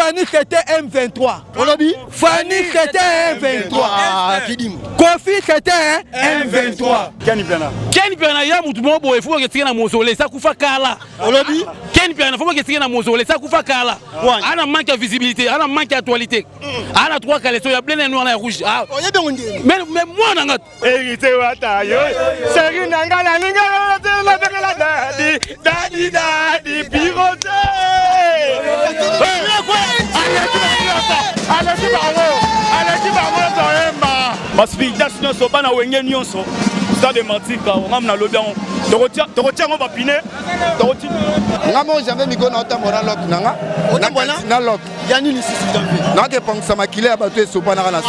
Fanny était M23. Fanny était M23. Kofi était M23. Ken Piana ya mutu mobo il faut que tu na mausolée ça kufa kala. Ken Piana faut que tu na mausolée ça kufa kala. Ana manque de visibilité, ana manque d'actualité. Ana trois caleçons ya plein noir et rouge. Mais moi nanga hérité wata yo. Seri nanga la ninga la dadi dadi pirote. Allez massification so bana wenge nyonso ça de mentir ka on amna lobi on torotia on va piner toroti ngamo jamais miko na otambola lock nanga na lock yani ni sisi jambe na ke pangsa makile ya bato so bana kana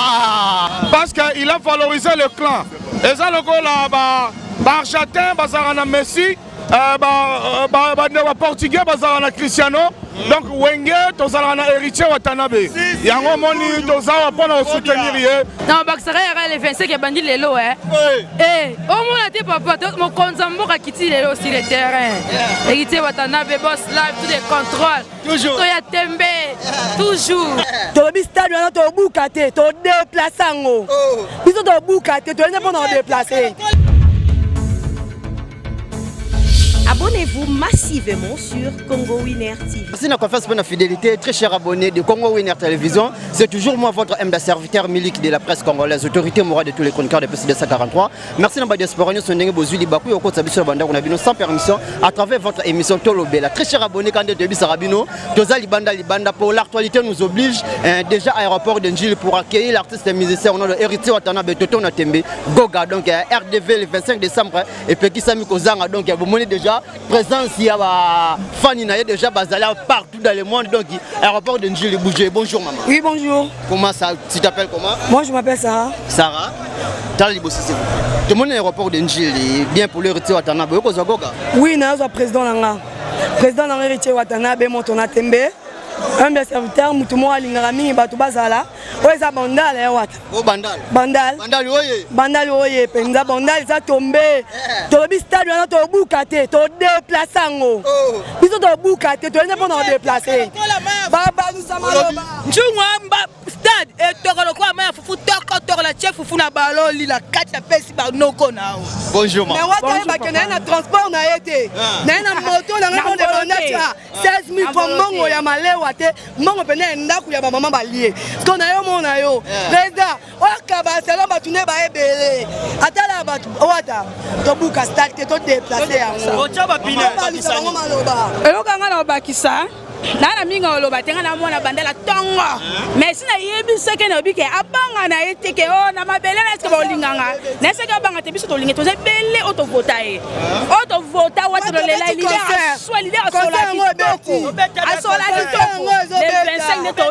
parce que il a valorisé le clan et ça le go là ba chatin bazara na Messi ba portugais bazara na Cristiano. Donc Wenge tozala na héritier Watanabe. Yango moni tozala pona soutenir ye. Non Baksara ya le 25 e bandi lelo Eh, au moins te papa mon konzambo ka kiti lelo sur le terrain. Héritier Watanabe boss live tout les contrôles. Toujours. Toya Tembe. Toujours. Tolobi stade na to bukate to déplacer ngo. Biso to bukate to ne pas déplacer. Abonnez-vous massivement sur Congo Winner TV. Merci de la confiance pour la fidélité, très chers abonnés de Congo Winner Télévision. C'est toujours moi, votre MD serviteur Milik de la presse congolaise, autorité morale de tous les chroniqueurs de PCD 143. Merci de la diaspora, nous sommes Bozuli Bakou, au côté de Banda, on a vu sans permission à travers votre émission Tolobela. Très chers abonnés, quand de Sarabino, Toza Libanda pour l'actualité nous oblige déjà à l'aéroport de Njili pour accueillir l'artiste et musicien au nom de Héritier Watanabe Toto Natembe Goga, donc RDV le 25 décembre et Peki Sami Kozanga, donc vous monnaie déjà. Présence, il y a Fanny Naye déjà basé partout dans le monde. Donc, aéroport de Njili Bougé. Bonjour maman. Oui, bonjour. Comment ça? Tu t'appelles comment? Moi, je m'appelle Sarah. Sarah? Talibo, c'est vous. Tout le monde est aéroport de Njili, bien pour le héritier Watanabe. Oui, je suis président Nanga. Président Nanga héritier Watanabe, Montona Tembe. Un des serviteurs, Moutoumou Alingarami, Batubazala. Oui, c'est Bandal. Oh, Bandal. Bandal. Bandal, oui. Bandal, oui. Penza Bandal, ça tombé. Tolobi stade, on a to boukate, to déplacer ngo. Biso to boukate, to ne pas déplacer. Baba, nous sommes là. Chungwa stade et tokolo kwa ma fufu toko la chef fufu na balo lila kati pesi ba noko na. Bonjour maman. Mais wata ba kena na transport na été. Na moto na ngone banacha 16000 pour mongo ya malewa te. Mongo pene ndaku ya ba maman ba lié. Ko na yo mona yo. Président, wakaba selo ba tune ba ebele. Atala ba wata. To buka stade te to déplacer yango. Ocha ba pina ba bisani. Elo kanga na bakisa. Nana minga oloba tenga na mona bandela tongo mais sina yebi seke na bike abanga na eteke o na mabele na eske ba olinganga na seke abanga te biso to linge to ze bele auto voter wata lo lela leader soit leader asola kitoko le 25 ne to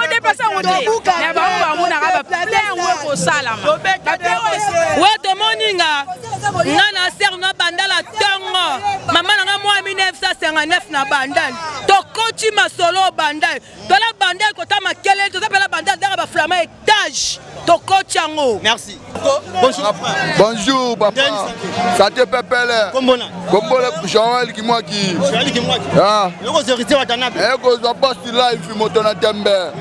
dépasser on dit na ba mona ba plein ngo ko salama wato moninga ngana ser na bandala tongo mama na moi 1959 na bandal to Kochi masolo bandai. Tola bandai kota makele to la bandai dans ba flama étage. To Kochi ango. Merci. Bonjour. Bonjour papa. Ça te pépele. Kombona. Kombona Joël qui moi qui. Joël qui moi qui. Ah. Yoko héritier Watanabe. Eko zo post live Montona Tembe.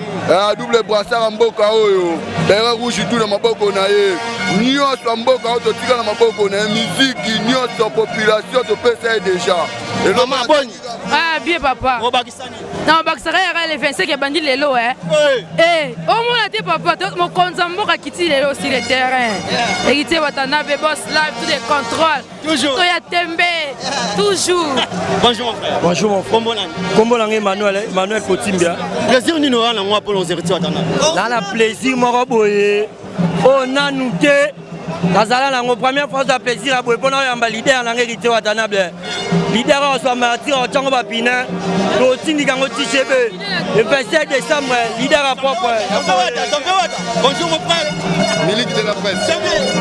Double brassard mboka oyo. Bere rouge tout na maboko na ye. Nyonso mboka oyo tika na maboko na musique nyonso population to pesa déjà. Et le maman bonne. Ah bien papa. Non Baksara ya le 25 e bandi lelo au moins te papa mon konzambo ka kiti lelo sur le terrain. Héritier Watanabe boss live tout les contrôles. Toujours. Toya Tembe. Toujours. Bonjour mon frère. Bonjour mon frère. Kombolang Emmanuel Kotimbia. Plaisir ni no na moi pour nos héritiers Watanabe. Dans la plaisir moko boye. On a nouté Nazala la première fois de plaisir à boye pona yamba leader na héritier Watanabe. Leader on soit martyr au Tchango Bapina. Rotini Gango Tichebe. Le 27 décembre, leader à propre. Bonjour mon frère. Milik de la presse.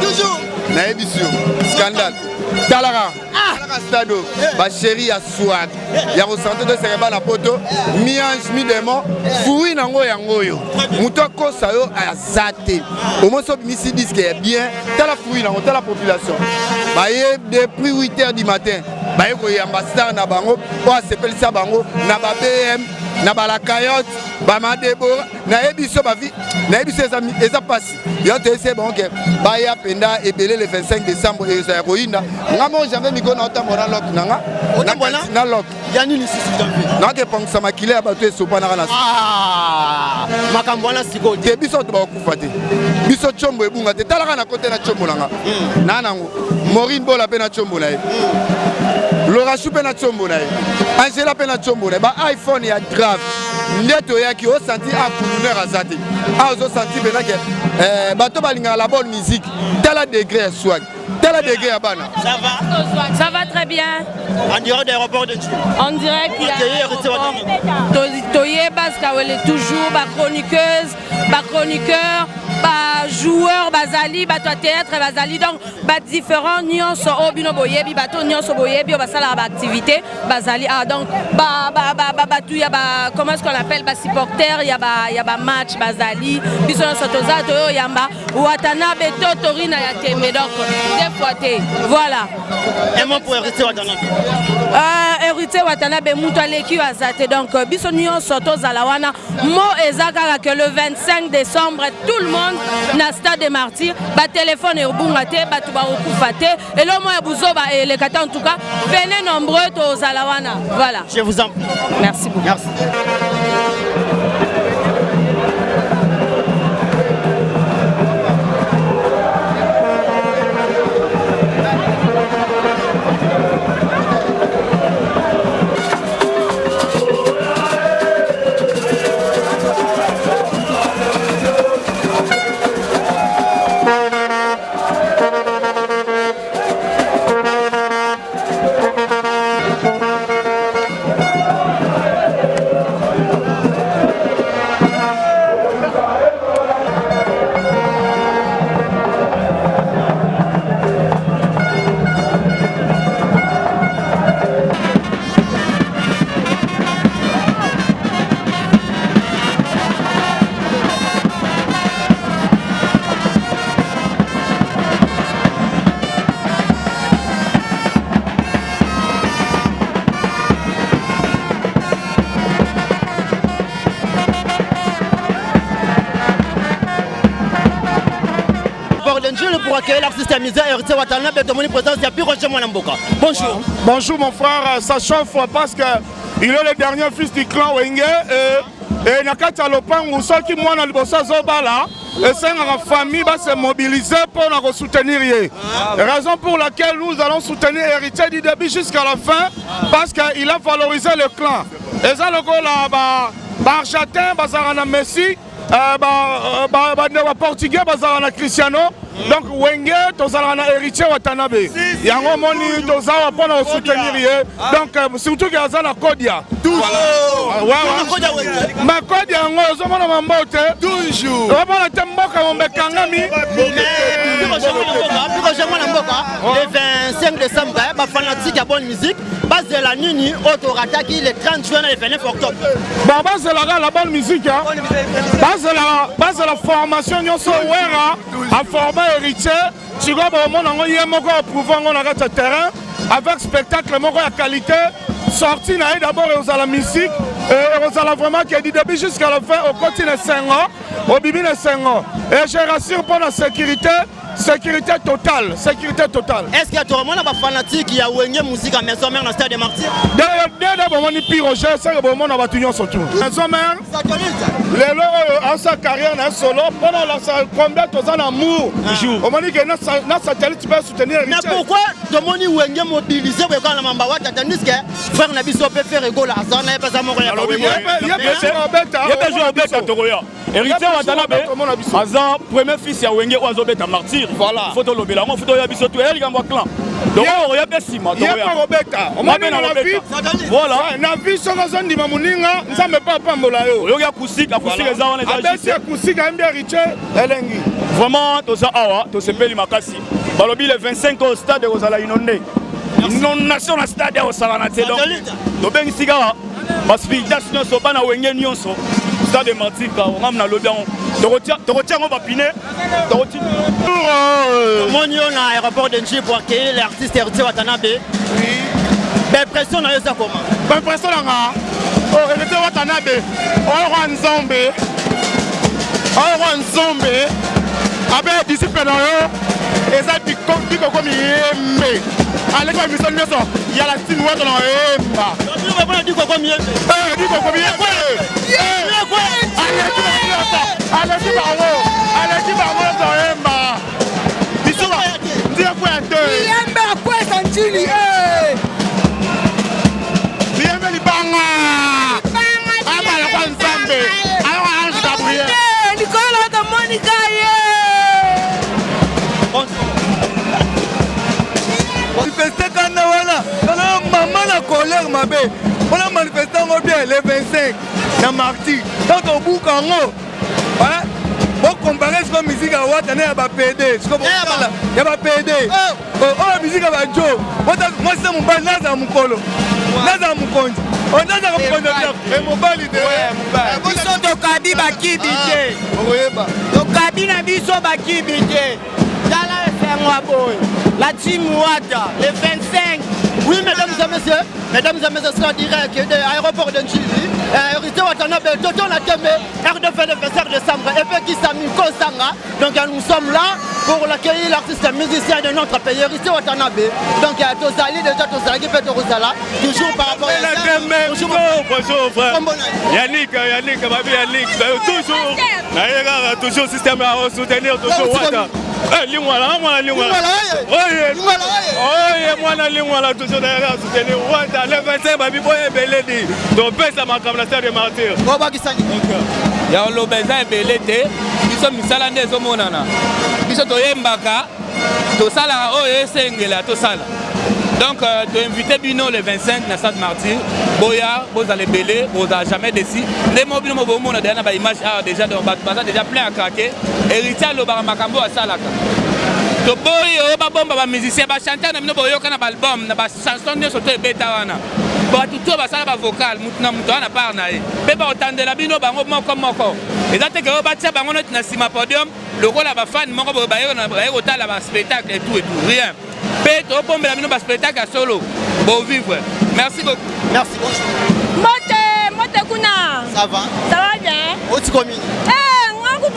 Toujours. Na édition. Scandale. Dalara. Stado. Ba chérie à swag. Ya ressenté de Sereba na poto. Mi ange mi démon. Fui nango yango yo. Muto kosa yo azate. Au moins so misi disque est bien. Tala fui nango tala population. Ba ye depuis 8h du matin. Ba ye ko ambassadeur na bango. Po s'appelle ça bango na ba BM. na balakayote bamadebora nayebi biso bavi nayebi biso eza pasi yo toyese bango baya penda ebele le 25 décembre ezala koyinda nga moko janvier mikolo na otambola na lok nanga na lok ya nini sisi janvier nakepangisa makile ya bato esopanaka na makambo wana sikoyo te biso to bakokufa te biso tshombo ebunga te talaka na kote na tshombo nanga na nango Maureen Bola mpe na tshombo na ye Laura Chou mpe na tshombo na ye Angela mpe na tshombo na ye ba iPhone ya grave nde toyaki osanti akuluneur aza te aozosanti mpenake bato balingaka la bonne musique tala degré ya swag tala degré ya bana. Ça va très bien. En direct d'aéroport de Tchou. En direct, il y a Toye Baskawele, toujours ba chroniqueuse, ba chroniqueur, ba joueur, bazali, ba théâtre, bazali, donc ba différents nuances au bino boyebi, ba to nuances boyebi, ba sala ba activité, bazali, donc ba tout y a ba comment est-ce qu'on appelle ba supporter, y a ba match, bazali, bisono sotoza to yamba, Watanabe Totorina ya tembe, donc des fois té, voilà. Un mot pour hériter Watanabe. Hériter Watanabe mutu aleki azate, donc biso nuances tozalawana, mo ezaka que le 25 décembre tout le monde na stade des martyrs ba téléphone ebungate batu ba okufate et le moya buzoba et les kata en tout cas venez nombreux to zalawana voilà je vous en prie merci beaucoup merci. Pour accueillir l'artiste amusé Héritier Watanabe de mon présence, il y a plus Roger Mwanamboka. Bonjour. Bonjour mon frère, ça chauffe parce qu'il est le dernier fils du clan Wenge et Nakati Alopangu, ceux qui m'ont libosa Zobala, et c'est la famille va se mobiliser pour nous soutenir. Raison pour laquelle nous allons soutenir Héritier du début jusqu'à la fin parce qu'il a valorisé le clan. Et ça le go là, Argentin, Bazarana Messi, Portugais, Bazarana Cristiano. Donc Wenge tozala Héritier Watanabe yango moni tozala pona soutenir donc surtout que azala Kodia ma Kodia yango ozomona mambote toujours omona te mboka mombekangami le 25 décembre ba fanatique ya bonne musique bazela nini otorataki le 30 juin et le 29 octobre bazela la bonne musique bazela formation nyonso wera a formé Héritier, tu vois, on a un terrain avec spectacle de qualité, sorti d'abord aux la musique, et aux vraiment qui a dit début jusqu'à la fin, au continent 5 ans, au bibi 5 ans. Et je rassure pour la sécurité. Sécurité totale, sécurité totale. Est-ce qu'il y a tout le monde qui fanatique qui a ouéné musique à Maison Mère dans le stade des Martyrs? Dès le moment où il Roger, c'est le moment où il y a surtout. Maison Mère, les lots en sa carrière solo, pendant combien de temps d'amour, au moment où notre satellite peut soutenir. Mais pourquoi le monde où il est mobilisé pour quand la Mambawa, tandis que frère Nabiso peut faire rigoler à ça, n'a pas à mourir. Il y a besoin de Héritier Watanabe, Azan, premier fils à Wenge Oazobeta martyr. Voilà. Photo lobela, moi photo ya biso to ya likambo clan. Donc on y a pesima. Il y a pas Robeta. On m'a na la vie. Voilà. Na vie so na zone di mamuninga, nzambe pa pambola yo. Yo ya kusika eza wana eza. Abesi kusika mbi Héritier elengi. Vraiment to za awa, to sepeli makasi. Balobi le 25 au stade de Rosala inondé. Inondation na stade au Saranate donc. To bengi sigara. Maspiritation so bana Wenge nyonso. Stade de Martyr, on a le bien. Tu retiens, on va piner. Mon yon à l'aéroport de Nji pour accueillir l'artiste Héritier Watanabe. Oui. L'impression, on a eu ça comment? L'impression, on a hérité Watanabe oyo nzombe abe disciple na yo eza bikoko miyembe aleki bamiso nyonso ya la stine wato na oyemba dikoko miyembe aleki bango nyonso oyemba ndiye kwete miyembe akwesa njili miyembe libanga abala kwa nzambe ayo ange gabriel Nicola de Monica manifester kana wana kana mama na colère mabe on a manifesté ngo bien le 25 na mardi donc au bout kango voilà bon comparer ce que musique a wata na ba PD ce que ya ba PD oh musique a ba jo moi c'est mon bal naza mukolo naza mukonzi on naza mukonzi et mon bal de biso tokabi bakibite tokabi na biso bakibite tala efengwa boye la team Wata le 25. Oui, mesdames et messieurs, c'est en direct de l'aéroport de Njili. Hérité Watanabe, Toto Nakeme, RDF le 25 décembre, et puis qui s'amuse Kosanga. Donc nous sommes là pour l'accueillir l'artiste musicien de notre pays, Hérité Watanabe. Donc Tozali, déjà Tozali, Peto Rosala, toujours par rapport à la bonjour frère. Yannick, toujours système à soutenir, toujours Wata. Lingwala, toujours derrière soutenir Wata. Le 25, Babi Boye Beledi. Donc, ça m'a comme la terre de martyrs. ya lobeza ebele te biso misala nde ezomonana biso toyembaka tosalaka oyo esengela tosala donc toinvite bino le 25 na Sainte Martyr boya bozala ebele bozala jamais déçu nde mo bino mobomona deya na baimage awa déjà donc bato baza déjà plein à craquer héritier alobaka makambo asalaka toboyi oyo babomba bamusicien bachanteur na bino boyoka na baalbum na bachanson nyonso to ebeta wana bato to basala bavocal mutu na mutu wana part na ye mpe baotandela bino bango moko eza teke oyo batia bango noti na nsima podium lokola bafani moko baye kotala baspectacle et tout rien mpe tobombela bino baspectacle ya solo bovivre merci beaucoup. Merci, bonjour. Mote kuna. Ça va bien. Oti commune.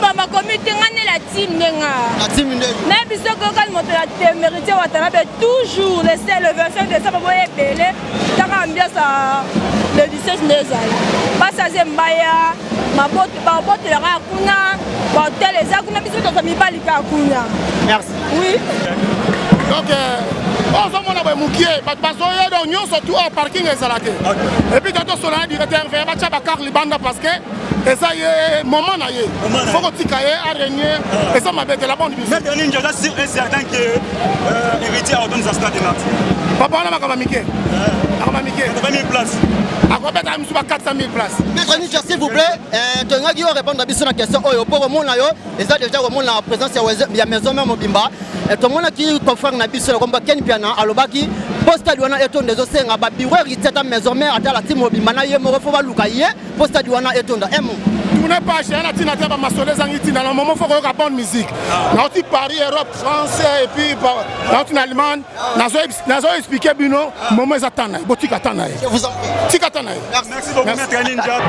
Mama comité ngane la team nenga. La team nenga. Na biso ko kal moto la Hérité Watanabe toujours le 25 décembre boye belé. Taka ambiance le 17 nezala. Passa zembaya, mabote ba bote la kuna, ba hotel eza kuna biso to famille balika kuna. Merci. Oui. Donc ozomona boye mokie bato bazoya donc nyonso tu au parking ezalaki et puis toto solana directeur vers batia bakar libanda parce que eza ye moment na ye faut kotika ye araignée eza mabe de la bonne musique. Maintenant ninja là c'est certain que héritier ordonne sa stade de Martyr. Papa on a makama mike. Makama mike. 20 places. Akobeta misu ba 400 000 places. Maître Ninja s'il vous plaît, tongaki yo répondre à biso na question oyo pour mona yo eza déjà mona la présence ya maison même mobimba. To mona ki confrère na biso komba Ken Piana alobaki posta diwana etonde zo senga ba bureau ritata maison mère ata la team mobimba na ye mo refo ba luka ye posta diwana etonda emo. Tu n'es pas cher na tina ta masolé zangiti dans le moment faut que bonne musique. Na oti Paris Europe France et puis na oti Allemagne nazo expliquer bino moment ezatana botika tana. Je vous en prie. Tika tana. Merci beaucoup Maître Ninja.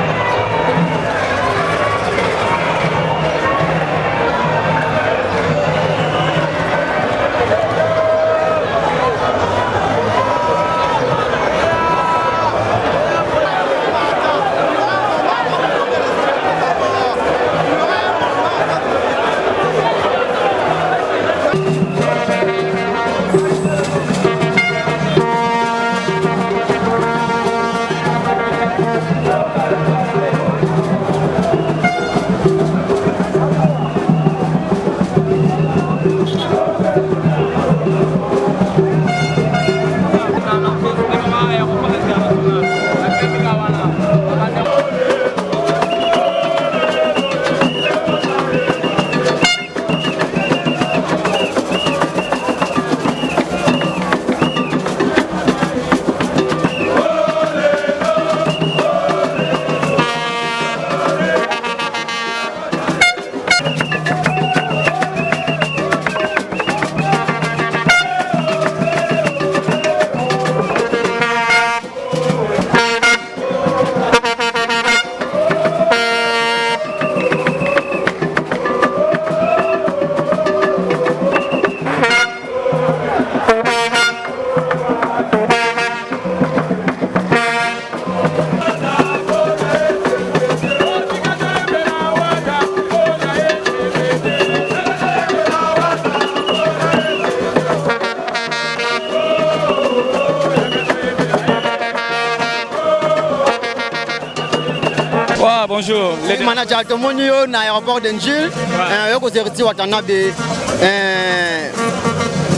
bonjour. Les managers de Monio, dans l'aéroport d'Angil, et aux héritiers Watanabe.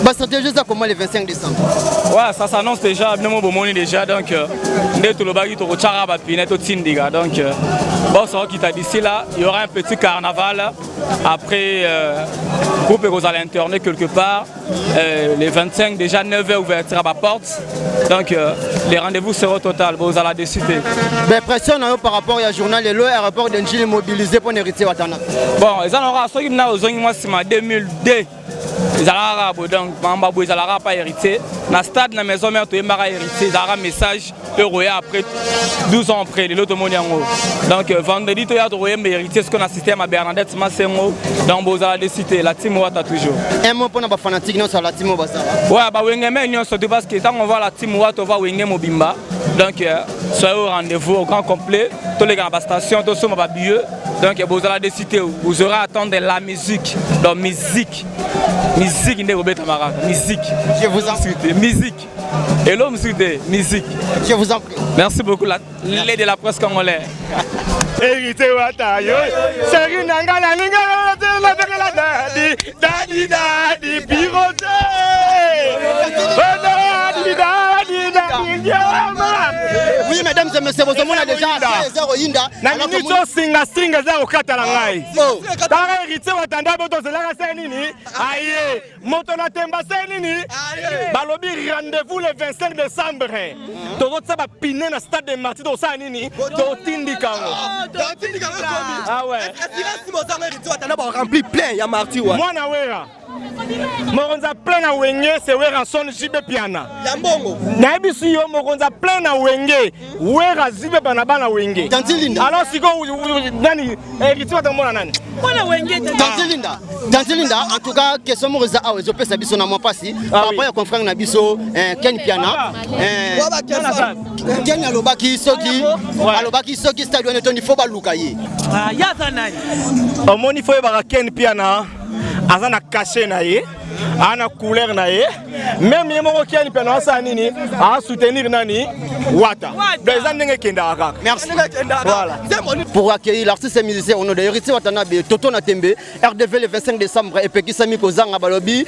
Bah, stratégie, ça comment le 25 décembre? Ouais, ça s'annonce déjà, bien bon déjà, donc dès tout le bagage, tout le chara va pinette au Tindiga, donc bon, ça qui t'a d'ici là, il y aura un petit carnaval. Après, groupe aux à l'internet quelque part. Les 25 déjà 9h ouverture à ma porte, donc les rendez-vous seront total. Vous allez décider. Mais pression par rapport au journal et l'aéroport d'Angil mobilisé pour héritier Watanabe. Bon, ils en auront ceux qui n'ont pas 2002. Ils n'ont pas hérité. Dans le stade, dans la maison mère, ils n'ont pas hérité. Ils ont un message après 12 ans après. Donc vendredi, ils ont hérité ce qu'on a assisté à Bernadette Massengo. Donc vous allez décider. La team Ouata toujours. Un mot pour nos fanatiques sur la team Ouata. Ouais, bah surtout parce que quand on voit la team Ouata, on va Wenge Mobimba. Donc soyez au rendez-vous au grand complet. Tous les grands stations, tous sont à Bieux. Donc vous allez décider. Vous aurez à attendre la musique. Donc musique. Musique, musique. Je vous en prie. Musique. Et l'homme musique. Je vous en prie. Merci beaucoup, l'aide de la presse congolaise. Hérité Wata, yo. Seri Nangala, Dadi, Pirote. Oui, mesdames et messieurs, vous avez déjà Yinda. Nanito singa za okata la ngai. Tara hérité Watanda boto zelaka senini. Aye, moto na temba senini. Balobi rendez-vous le 25 décembre. Tozo tsaba piné na stade de Martyrs do sanini. To tindika. Ah ouais. Si vous avez hérité Watanda rempli plein ya Martyrs. Moi na wera. Moronza plein na wenge c'est wera son jibe piana. Ya mbongo. Na bisu yo moronza plein na wenge. Wera zibe bana bana wenge. Alors siko nani hérité Watanda nani? Tantilinda, en tout cas, question Moroza a aux opés Sabiso na Mopasi, par rapport à confrère Nabiso, Ken Piana, Ken Alobaki Soki, Stade Tony Foba Lukaye. Au moni faut Ken Piana, Azana caché naïe. Ana couleur naïe, même les Marocains peuvent nini à soutenir nani Wata. Des années qui merci. Voilà. Pour accueillir l'artiste et musicien au nom de Héritier Watanabe, Toto Natembe, RDV le 25 décembre et Peki Sami Kozanga Balobi,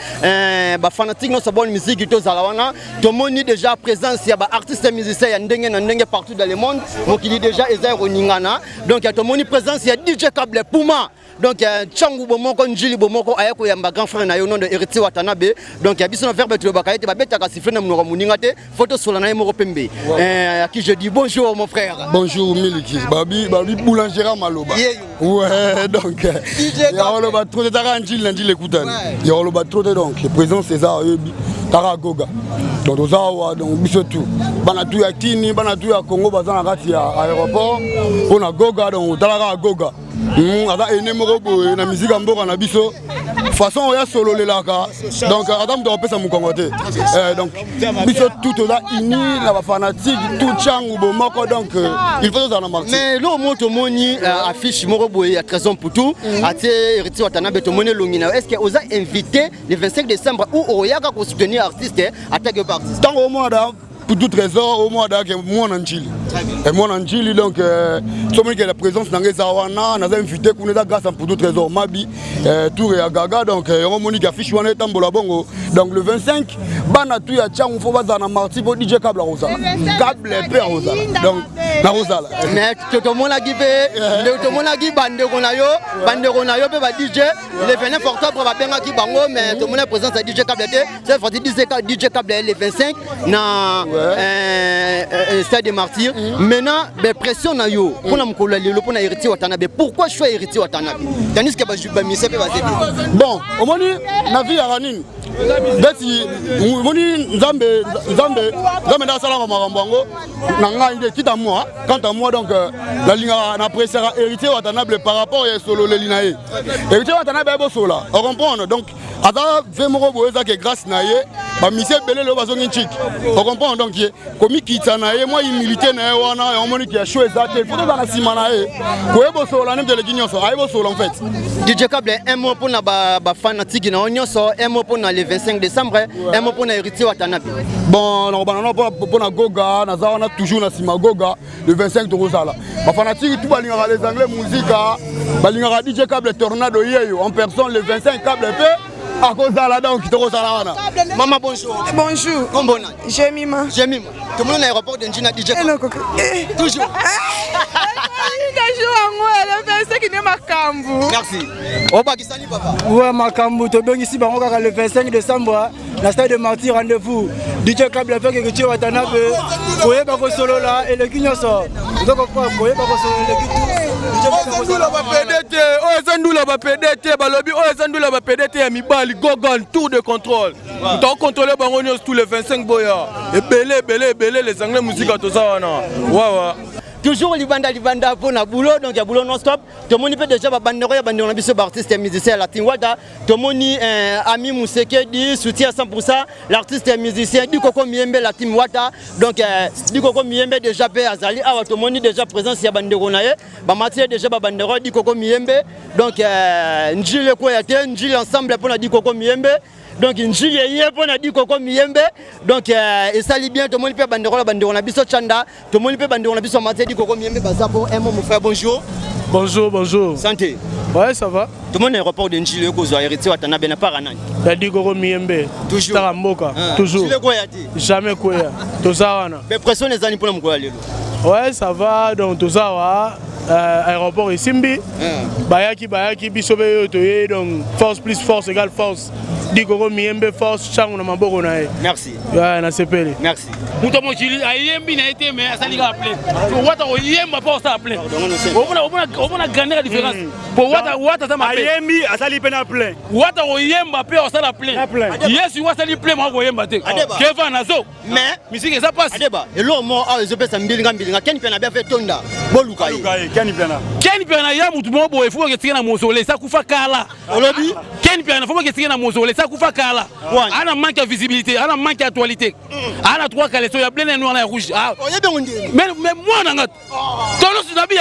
fanatique non sa bonne musique qui Zalawana, Tomoni déjà présence il y a artistes et musiciens ndenge partout dans le monde, donc il est déjà Ezaïro Ningana, donc il y a Tomoni présence il y a DJ Kable Puma. Donc Tchangou Bomoko Njili Bomoko Ayako Yamba grand frère na yo nom de Héritier Watanabe. Donc il y a biso verbe de Bakaye ba beta ka sifle na mnoko muningate photo sur la na Moro Pembe. À qui je dis bonjour mon frère. Bonjour Miliki. Babi boulangera Maloba. Ouais donc il y a le batro de Taranjil Njili écoutane. Il y a le batro de donc le président César Taragoga. Donc ozawa donc biso tout. Bana tout ya Kini, bana tout ya Congo bazana kati ya aéroport. On a Goga donc Taraga Goga. Ada ene moko na musique mboka na biso façon ya solo lelaka donc adam do pesa mukongo te donc biso tout là ini la fanatique tout changu bomoko donc il faut dans la marque mais lo moto moni affiche moko boye à Trésor Poutou ate Héritier Watanabe to moni longina est-ce que osa invité le 25 décembre où oyaka ko soutenir artiste attaque par artiste tant au mois da pour tout Trésor au mois d'Ague, moi en Chili. Et moi en Chili, donc, qui la présence dans les Awana, on a invité pour nous grâce à pour tout Trésor, Mabi, Tour et Agaga, donc, on m'a dit qu'il affiche Wane Tambola Bongo. Donc, le 25, Banatou et Tchang, il faut pas dans la marty pour DJ Kabla Rosa. Kabla Père Rosa. Donc, la Rosa. Mais tout le monde a guibé, tout le monde a guibé, Bande Ronayo, DJ, le 29 octobre, va bien qui bango, mais tout le monde est présent à DJ Kabla. C'est pour DJ Kabla le 25, na Stade des Martyrs. Maintenant, la pression na yo pour na Héritier Watanabe. Pourquoi choisir Héritier Watanabe? Tandis que bon, au moins na vie à Ranine. Beti moni Nzambe da salama marambango na ngai quitte à moi. Quant à moi donc la ligne na pressera Héritier Watanabe par rapport à solo le linae. Héritier Watanabe est beau sola. On comprend donc ada vemoro boeza que grâce naie bamisi ebele lelo bazongi nchiki ocomprendre donc ye komikitisa na ye mwa humilité na ye wana omoni ki asho eza te foto eza na nsima na ye koyebosola nde eleki nyonso ayebosola en fait. DJ Kable, un mot pour la fanatique, un mot pour le 25 décembre, un mot pour l'héritier Watanabe. Bon, pour la Goga, on a toujours la Sima Goga, le 25 de Rosala. Ma fanatique, tout les Anglais musique, DJ Kable Tornado en personne, le 25 Kable à cause de la dame qui te Rosala. Maman, bonjour. Bonjour. Comment Jemima. Jemima. Tout le monde à l'aéroport de Njina DJ Kable. Toujours. Merci. Au Pakistan, papa. Ouais, Makambu, tu es ici le 25 décembre, la stade de Martyr, rendez-vous. DJ Kable fait que tu es Watanabe, Koye Bako Solo là, et le Kinyo sort. Vous comprenez, Koye Bako Solo, le Kinyo. Tour de contrôle. Nous avons contrôlé tous les 25 boyards. Et belé, les Anglais musique à tout ça. Toujours Libanda pour la boulot, donc il y a boulot non-stop. Tout le monde peut déjà bandero, il y a des artistes et musiciens à la Tinwada. Tout le monde ami Mousseke dit soutien à 100%. L'artiste et musicien du Koko Miembe la Tinwada. Donc du Koko Miembe déjà payé Azali. Ah, tout le monde déjà présent si bandero nae. Bamati déjà bandero du Koko Miembe. Donc Njile Koyate, Njile ensemble pour la du Koko Miembe. Donc Njile yé pour la du Koko Miembe. Donc et ça lit bien tout le monde peut bandero na biso chanda. Tout le monde peut bandero na biso maté du Koko Miembe Bazapo. Un mot mon frère, bonjour. Bonjour. Santé. Ouais, ça va. Tout le monde est rapport de Njile Kozo héritier Watanabe na paranani. La du Koko Miembe. Toujours. Taramboka. Toujours. Njile Koyate. Jamais Koya. Tozawana. Mais pression les années pour le Koya lelo. Ouais, ça va. Donc Tozawa. Aéroport et Simbi. Bayaki, Bisobe, donc force plus force égale force. Dikoko Miembe force, Chango Namaboko Nae. Merci. Ouais, na sepele. Merci. Moutomo Chili, Ayembi n'a été, mais ça l'a appelé. Pour Wata Oyemba pas ça appelé. On a gagné la différence. Pour Wata ça m'a appelé. Ayembi, ça l'a peine appelé. Wata Oyemba peut ça l'a appelé. Yes, Wata l'a appelé, moi Oyemba. Keva Nazo. Mais, musique ça passe. Adeba. Et l'homme, je peux s'en bilinga. Ken Pena bien fait Tonda. Bolukai. Ken Pena ya mutumo bo efu ke tina mosole ça kufa kala. Olobi. Ken Pena faut que tina mosole ça kufa kala. Ana manque de visibilité, ana manque d'actualité. Ana trois collections ya bleu noir et rouge. Mais moi nanga. Tolo sunabi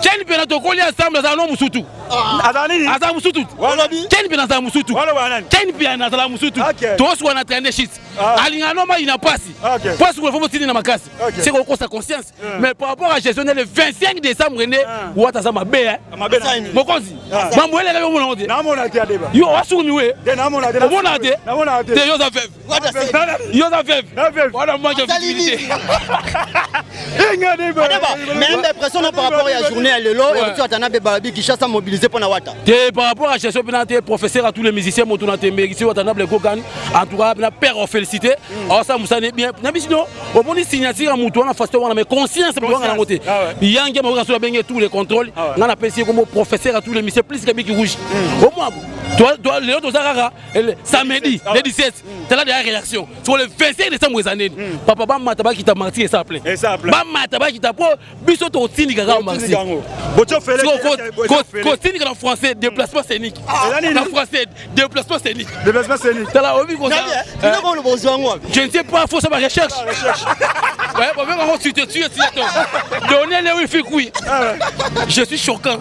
Ken Pena to kolia ensemble za no musutu. Azali. Aza musutu. Olobi. Ken Pena za musutu. Ken Pena za musutu. To so na traîner shit. Alingano ma ina pasi. Parce que faut tiner na makasi. C'est qu'on sa conscience. Mais par rapport à gestionner le 25 décembre né wata za mabe mokonzi. Mamwele ka yo mona ndi. Na mona te adeba. Yo asumi we. Na mona te. Mona te. Na mona te. Yo za fev. Yo za fev. Voilà manque de visibilité. Mais l'impression par rapport à la journée à l'élo et tu as un babi qui chasse à mobiliser pour la wata. Par rapport à gestion pénalité professeur à tous les musiciens motonate mais ici Watanabe Kogan en tout cas na père félicité. Alors ça Moussa bien. Nabisino au bon signature à Moutou na façon on a mais conscience pour on a côté. Yangi ma sur bien tous les contrôles. On a appelé comme professeur à tous les musiciens plus que Biki Rouge. Au moins toi Léo Tozarara samedi le 17 c'est là des réactions sur le 25 décembre des années. Papa Bam Mataba qui t'a marqué et ça appelé. Bam Mataba qui t'a pour biso to tini gaga marqué. Bocho fele. Costine en français déplacement scénique. En français déplacement scénique. Déplacement scénique. T'as la envie comme ça. Je ne sais pas, faut ça ma recherche. Ouais, on va voir si tu es donnez le wifi oui. Je suis choquant.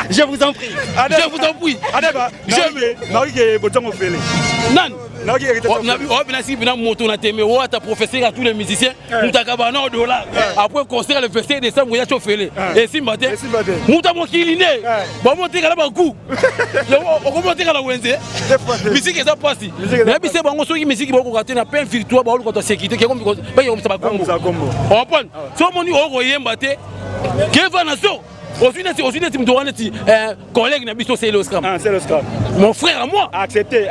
Je vous en prie. Je vous en prie. Adeba. Je Marie que botongo fele. Non. Moto na teme wa ta professeur à tous les musiciens nous ta cabana au dollar après concert le 25 décembre il y a chauffé et si matin muta mo kiline bon monter là ba coup on monter là wenze musique ça passe mais bi c'est bon so musique ba ko rater na peine victoire ba ko ta sécurité comme ba yo ça ba combo on prend so moni o ko yemba te Keva Nazo. Aujourd'hui, tu me dois un collègue n'a pas c'est le scrum. C'est le scrum. Mon frère à moi. Accepter,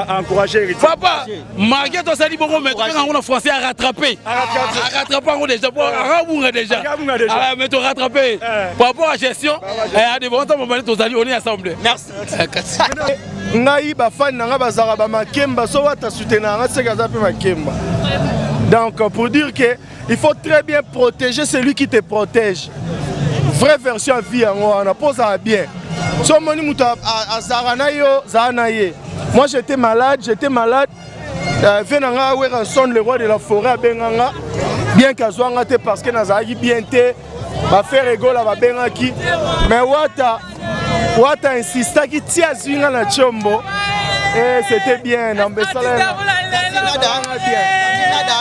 encourager. Papa, malgré ton sali bon mais on a français à rattraper. À rattraper on déjà pour à déjà. Ah mais te rattraper. Par rapport à gestion, à des bons temps on ton sali on est ensemble. Merci. Ngai ba fan nga bazara ba makemba so wata soutenir nga se gaza pe makemba. Donc pour dire que il faut très bien protéger celui qui te protège. Vraie version vie on a pose à bien. So moni muta azarana yo zana ye. Moi j'étais malade. Venanga wera son le roi de la forêt benganga. Bien qu'azwanga te parce que nazaki bien te ba faire rigola ba bengaki. Mais Wata insista ki tia zwinga na chombo. Et c'était bien ambesala.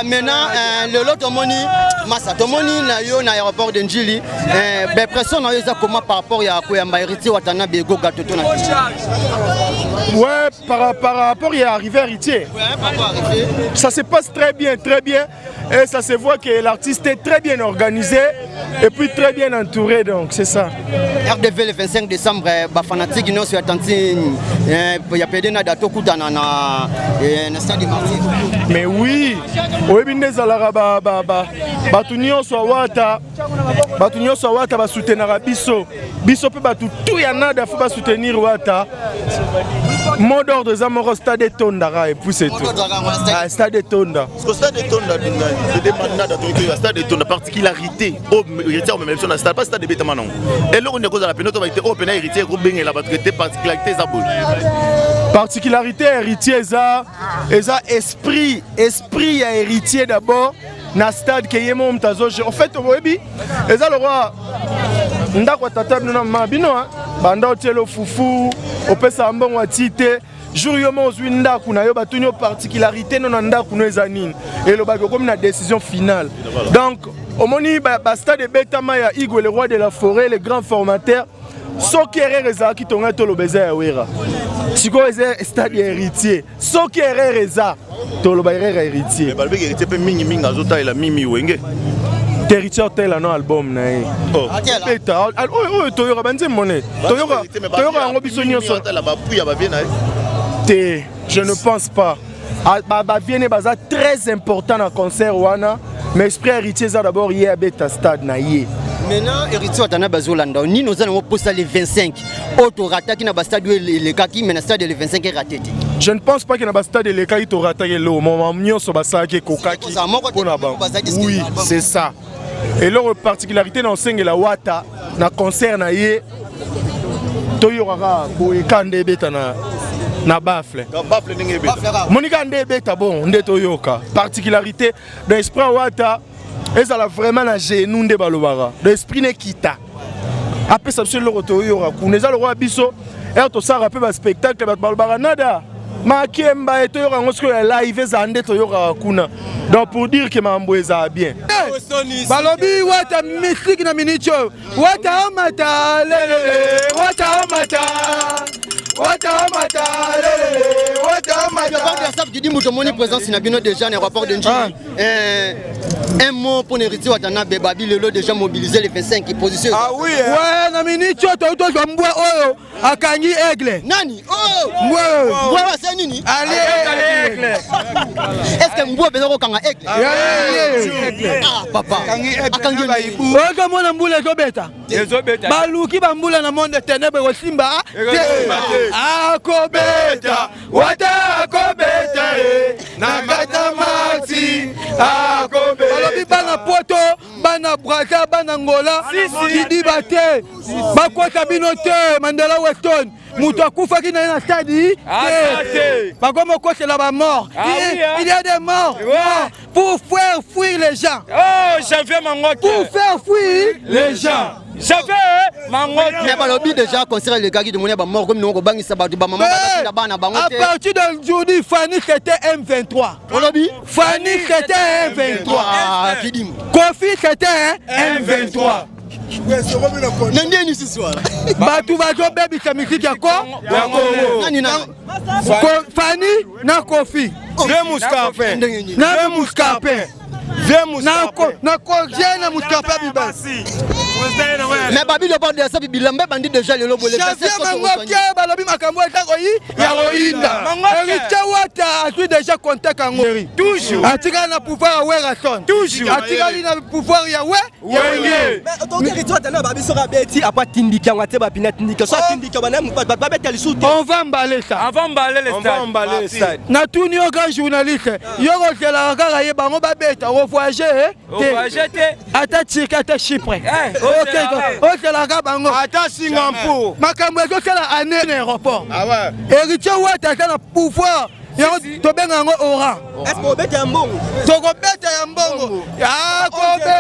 Maintenant le lot moni massa tomoni na yo na aéroport de Njili pression na yo za comment par rapport ya koyamba héritier watana bego gatoto na. Ouais, par rapport à arrivé héritier. Ça se passe très bien. Et ça se voit que l'artiste est très bien organisé et puis très bien entouré, donc c'est ça. RDV le 25 décembre, les fanatiques nous sont attentifs. Il y a pédé na dato kutana na stade Martyr. Mais oui, oyebinde zalara batunyo swawata ba soutenir biso pe batu tout yanada faut ba soutenir wata. Mot d'ordre zamoro stade Tondara et puis c'est tout. Stade Tonda. Parce que stade Tonda c'est des mandats d'autorité stade Tonda particularité au héritier au même stade pas stade Beta Manon. Et là on est cause à la pénote va être open héritier groupe benga la traité particularité zabol. Particularité héritier ça esprit à héritier d'abord na stade que yemo mtazo. En fait oyebi eza le roi ndako tata bino na bino banda otelo fufu opesa mbongo atite jour yo mo zwi ndako na yo batunyo particularité non ndako no ezanine et le bako comme na décision finale. Donc omoni ba stade Betama ya Igwe le roi de la forêt le grand formateur soki erreur ezalaki tonga to lobeza ya wera siko eza stade héritier soki erreur eza to loba erreur héritier balbe héritier pe mingi azota ela mimi wenge territoire tel no album na ye beta toyoka banze mone toyoka yango biso nyonso te je ne pense pas ba viene baza très important na concert wana mais esprit héritier ça d'abord hier beta stade na ye. Maintenant, héritier watana bazolanda ni nous allons poster les 25 auto rataki na stade le kaki mais na stade le 25 est raté. Je ne pense pas que na stade le kaki to rataki le moment nyonso basaki kokaki. Oui, c'est ça. Et leur particularité dans le la wata na concert na ye toyora ko ekande beta na bafle. Monika nde beta bon nde toyoka. Particularité dans l'esprit wata ezala vraiment na genou nde balobara. L'esprit ne kita. Après ça sur le toyora kuneza le roi biso et to ça rappelle ba spectacle ba balobara nada. Makemba et toyora ngosko ya live ezande toyora kuna. Donc pour dire que mambo eza bien. Balobi wata mystique na minicho wata amata lele wata amata lele wata amata. Ça veut dire que mon présence na bino déjà dans rapport de Njili. Un mot pour héritier watana bebabi lelo déjà mobilisé les 25 positions. Ah oui ouais na minicho to mbwa oyo akangi aigle. Nani? Oh mbwa c'est nini? Allez aigle. Est-ce que mbwa bezo kanga aigle? Ah papa. Akangi aigle. Oka mona mbula ezobeta. Baluki bambula na monde ténèbres ko simba. Akobeta wata akobeta na kata mati akobeta. Balobi bana poto bana braza bana ngola kidi bate bakwata bino te Mandela Weston mutu akufaki na stade te bakoma kosela ba mort. Il y a des morts pour faire fuir les gens. Oh Javier Mangote pour faire fuir les gens. Javier Mangote mais balobi déjà concert le gars qui demandait ba mort comme nous ko bangisa ba maman ba bana bango te. À partir d'aujourd'hui Fanny c'était M23. Balobi Fanny c'était M23. Kidim Kofi c'était M23. Nani ce soir? Batu bazo baby sa musique ya ko? Nani na? Fanny na Kofi. Na Muscape. Na ko na Muscape bibasi. Mais babi le bord de ça bilambe bandi déjà le lobo le passé ko balobi makambo eta ko yi ya roinda héritier wata atu déjà contact en toujours atika na pouvoir wera son toujours atika na pouvoir ya we mais autant que héritier wata na babi sera beti apa tindika ngate ba pina tindika so tindika bana ba beta lisuti on va emballer ça avant emballer le stade na tout ni grand journaliste yoko kela kaka ye bango ba beta voyager te ata tika ta Chypre okelaka bango ata singapour makambo ezosala ane na aéroport Ah héritier wata aza na pouvoir yango tobenga yango oran tokobeta ya mbongo yakobe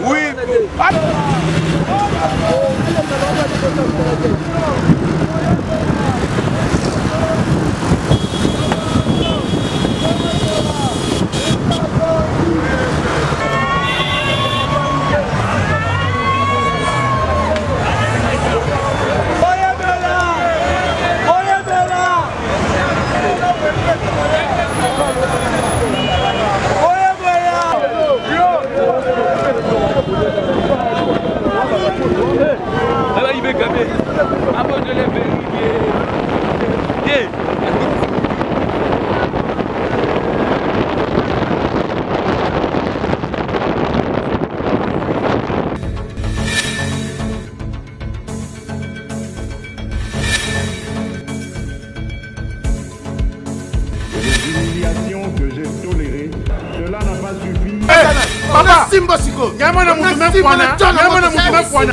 Oui. Que j'ai toléré, cela n'a pas suffi. Simba Siko, Yamana Moumé Fouana,